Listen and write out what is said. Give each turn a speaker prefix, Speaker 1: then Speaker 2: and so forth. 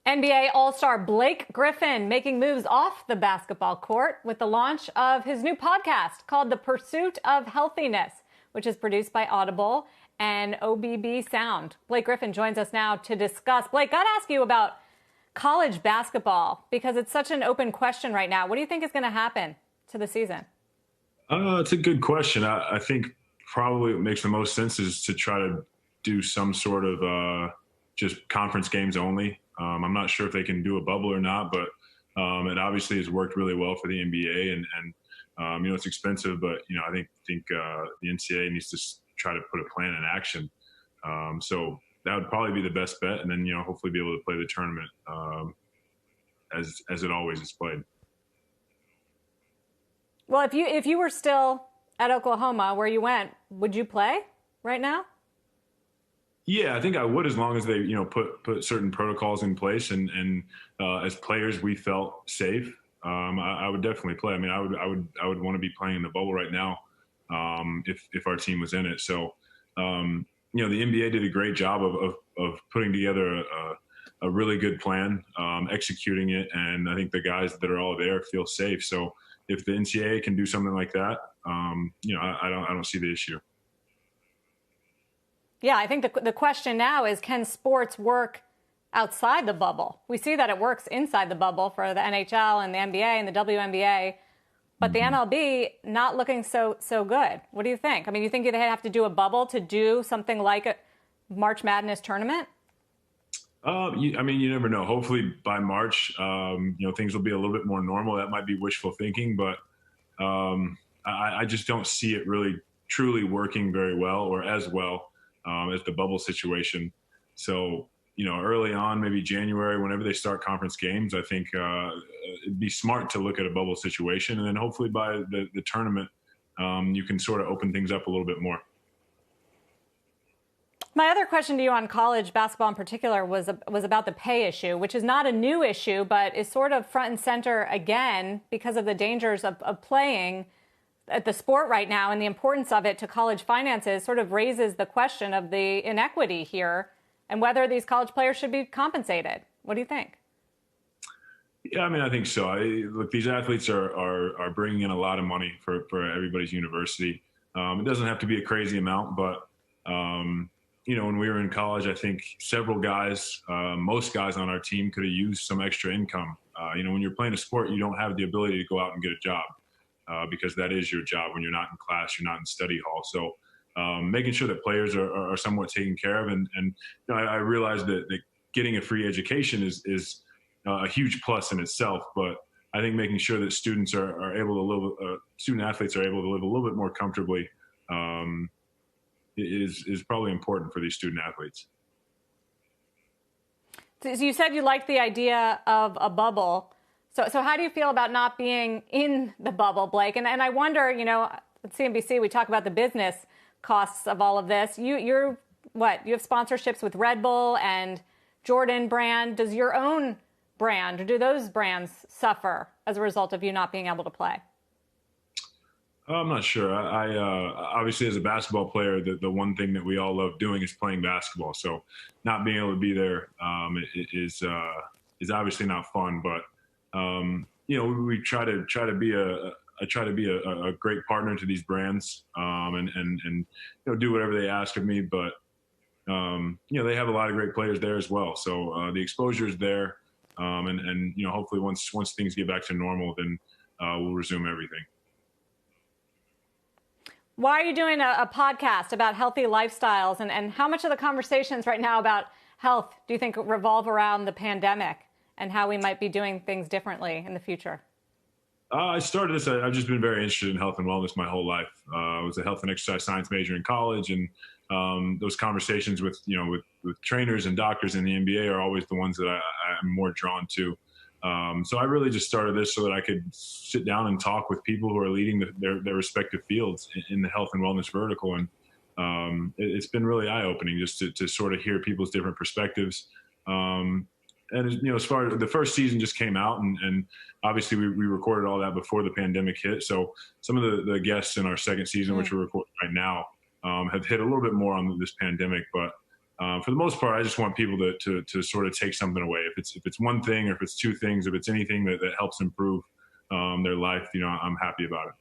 Speaker 1: NBA All-Star Blake Griffin making moves off the basketball court with the launch of his new podcast called The Pursuit of Healthiness, which is produced by Audible and OBB Sound. Blake Griffin joins us now to discuss. Blake, got to ask you about college basketball because it's such an open question right now. What do you think is going to happen to the season?
Speaker 2: It's a good question. I think probably what makes the most sense is to try to do some sort of just conference games only. I'm not sure if they can do a bubble or not, but it obviously has worked really well for the NBA, and it's expensive, but I think the NCAA needs to try to put a plan in action. So that would probably be the best bet, and then hopefully be able to play the tournament as it always is played.
Speaker 1: Well, if you were still at Oklahoma where you went, would you play right now?
Speaker 2: Yeah, I think I would, as long as they, put certain protocols in place, and as players we felt safe. I would definitely play. I mean, I would want to be playing in the bubble right now, if our team was in it. So, the NBA did a great job of putting together a really good plan, executing it, and I think the guys that are all there feel safe. So, if the NCAA can do something like that, I don't see the issue.
Speaker 1: Yeah, I think the question now is, can sports work outside the bubble? We see that it works inside the bubble for the NHL and the NBA and the WNBA, but the MLB not looking so good. What do you think? I mean, you think they have to do a bubble to do something like a March Madness tournament?
Speaker 2: You never know. Hopefully by March, things will be a little bit more normal. That might be wishful thinking, but I just don't see it really truly working very well or as well as the bubble situation. So, early on, maybe January, whenever they start conference games, I think it'd be smart to look at a bubble situation. And then hopefully by the tournament, you can sort of open things up a little bit more.
Speaker 1: My other question to you on college basketball in particular was about the pay issue, which is not a new issue, but is sort of front and center again because of the dangers of playing at the sport right now, and the importance of it to college finances sort of raises the question of the inequity here and whether these college players should be compensated. What do you think?
Speaker 2: Yeah, I think so. Look, these athletes are bringing in a lot of money for everybody's university. It doesn't have to be a crazy amount, but when we were in college, I think several guys, most guys on our team could have used some extra income. When you're playing a sport, you don't have the ability to go out and get a job. Because that is your job. When you're not in class, you're not in study hall. So making sure that players are somewhat taken care of. And I realize that getting a free education is a huge plus in itself. But I think making sure that students are able to live, student athletes are able to live a little bit more comfortably is probably important for these student athletes.
Speaker 1: So you said you liked the idea of a bubble. So how do you feel about not being in the bubble, Blake? And I wonder, at CNBC, we talk about the business costs of all of this. You have sponsorships with Red Bull and Jordan brand. Does your own brand, or do those brands suffer as a result of you not being able to play?
Speaker 2: I'm not sure. I obviously, as a basketball player, the one thing that we all love doing is playing basketball. So not being able to be there is obviously not fun, but we try to be a great partner to these brands, and do whatever they ask of me. But they have a lot of great players there as well. So the exposure is there, and hopefully once things get back to normal, then we'll resume everything.
Speaker 1: Why are you doing a podcast about healthy lifestyles, and how much of the conversations right now about health do you think revolve around the pandemic and how we might be doing things differently in the future?
Speaker 2: I started this. I've just been very interested in health and wellness my whole life. I was a health and exercise science major in college, and those conversations with trainers and doctors in the NBA are always the ones that I'm more drawn to. So I really just started this so that I could sit down and talk with people who are leading their respective fields in the health and wellness vertical, and it's been really eye-opening just to sort of hear people's different perspectives. And as far as the first season just came out, and obviously we recorded all that before the pandemic hit. So some of the guests in our second season, which we're recording right now, have hit a little bit more on this pandemic. But for the most part, I just want people to sort of take something away. If it's one thing, or if it's two things, if it's anything that helps improve their life, I'm happy about it.